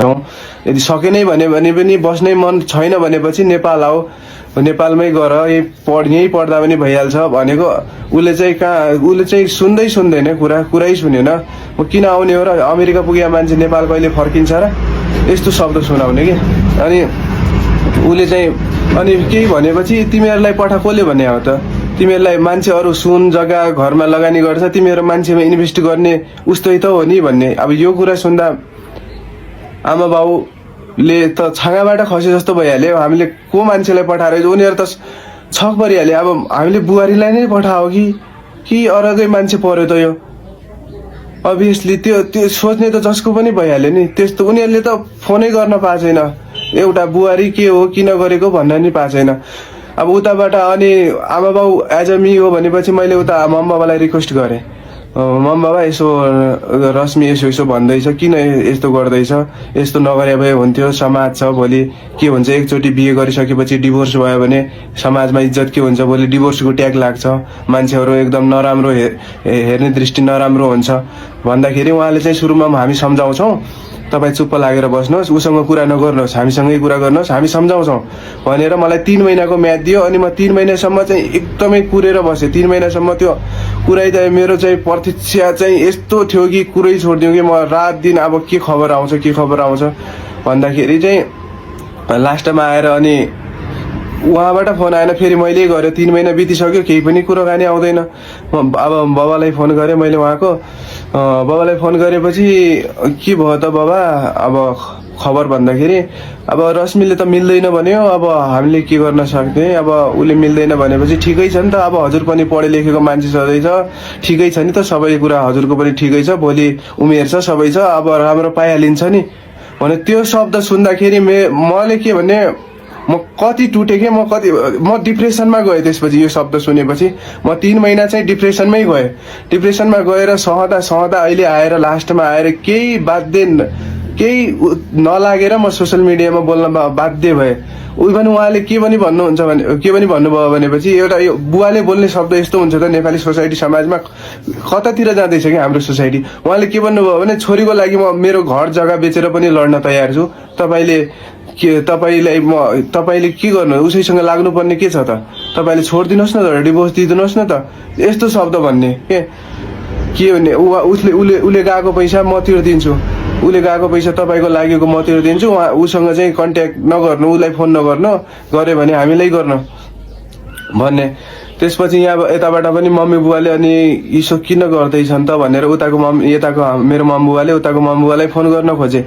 यदि सके नै भने पनि बस्नै मन छैन भनेपछि नेपाल आऊ, नेपालमै गर, यही पढ्दा पनि भइहाल्छ भनेको। उसले चाहिँ सुन्दैन, कुरै सुनेन। म किन आउने हो र, अमेरिका पुगेको मान्छे नेपाल कहिले फर्किन्छ र, यस्तो शब्द सुनाउने कि। अनि उसले चाहिँ अनि केही भनेपछि तिमीहरूलाई कसले भने हो त, तिमीहरूलाई मान्छे अरू सुन जग्गा घरमा लगानी गर्छ, तिमीहरू मान्छेमा इन्भेस्ट गर्ने उस्तै त हो नि भन्ने। अब यो कुरा सुन्दा आमा बाउले त छाँगाबाट खसे जस्तो भइहाल्यो। हामीले को मान्छेलाई पठाएर उनीहरू त छक परिहाल्यो। अब हामीले बुहारीलाई नै पठाओ कि अरूकै मान्छे पर्यो त यो। अभियसली त्यो सोच्ने त जसको पनि भइहाल्यो नि। त्यस्तो उनीहरूले त फोनै गर्न पाएको छैन, एउटा बुहारी के हो किन गरेको भन्न नि पाएको छैन। अब उताबाट अनि आमा बाउ एज अ मी हो भनेपछि मैले उता मम बाबालाई रिक्वेस्ट गरेँ, मम बाबा यसो रश्मि यसो भन्दैछ, किन यस्तो गर्दैछ, यस्तो नगरे भए हुन्थ्यो, समाज छ, भोलि के हुन्छ, एकचोटि बिहे गरिसकेपछि डिभोर्स भयो भने समाजमा इज्जत के हुन्छ, भोलि डिभोर्सको ट्याग लाग्छ, मान्छेहरू एकदम नराम्रो हेर्ने दृष्टि नराम्रो हुन्छ भन्दाखेरि उहाँले चाहिँ सुरुमा हामी सम्झाउँछौँ, तपाईँ चुप्प लागेर बस्नुहोस्, उसँग कुरा नगर्नुहोस्, हामीसँगै कुरा गर्नुहोस्, हामी सम्झाउँछौँ भनेर मलाई 3 महिनाको म्याद दियो। अनि म 3 महिनासम्म चाहिँ एकदमै कुरेर बसेँ। 3 महिनासम्म त्यो कुराइदा मेरो चाहिँ प्रतीक्षा चाहिँ यस्तो थियो कि कुरै छोडिदिउँ कि म रात दिन अब के खबर आउँछ भन्दाखेरि चाहिँ लास्टमा आएर अनि उहाँबाट फोन आएन, फेरि मैले गरेँ। 3 महिना बितिसक्यो, केही पनि कुराकानी आउँदैन। अब बाबालाई फोन गरेँ मैले, उहाँको बाबालाई फोन गरेपछि के भयो त बाबा अब खबर भन्दाखेरि, अब रश्मिले त मिल्दैन भन्यो, अब हामीले के गर्न सक्ने, अब उसले मिल्दैन भनेपछि ठिकै छ नि त, अब हजुर पनि पढे लेखेको मान्छे सधैँ छ, ठिकै छ नि त, सबै कुरा हजुरको पनि ठिकै छ, भोलि उमेर छ, सबै छ, अब राम्रो पाइहालिन्छ नि भने। त्यो शब्द सुन्दाखेरि मैले के भने म कति टुटेँ कि, म डिप्रेसनमा गएँ। त्यसपछि यो शब्द सुनेपछि म 3 महिना चाहिँ डिप्रेसनमै गएँ। डिप्रेसनमा गएर सहँदा अहिले आएर लास्टमा आएर केही नलागेर म सोसियल मिडियामा बोल्न बाध्य भएँ। इभन उहाँले के पनि भन्नुभयो भनेपछि, एउटा यो बुवाले बोल्ने शब्द यस्तो हुन्छ त नेपाली सोसाइटी समाजमा कतातिर जाँदैछ कि हाम्रो सोसाइटी। उहाँले के भन्नुभयो भने, छोरीको लागि म मेरो घर जग्गा बेचेर पनि लड्न तयार छु, तपाईँले के गर्नु, उसैसँग लाग्नुपर्ने के छ त, तपाईँले छोडिदिनुहोस् न त, डिभोर्स दिइदिनुहोस् न त, यस्तो शब्द भन्ने के भन्ने। उसले गएको पैसा म तिर्दिन्छु, उसले गएको पैसा तपाईँको लागेको म तिर्दिन्छु, उसँग चाहिँ कन्ट्याक्ट नगर्नु, उसलाई फोन नगर्नु, गऱ्यो भने हामीलाई गर्नु भन्ने। त्यसपछि यहाँ यताबाट पनि मम्मी बुवाले अनि यसो किन गर्दैछन् त भनेर यताको मेरो मम्मी बुवाले उताको मम्मी बुवालाई फोन गर्न खोजे।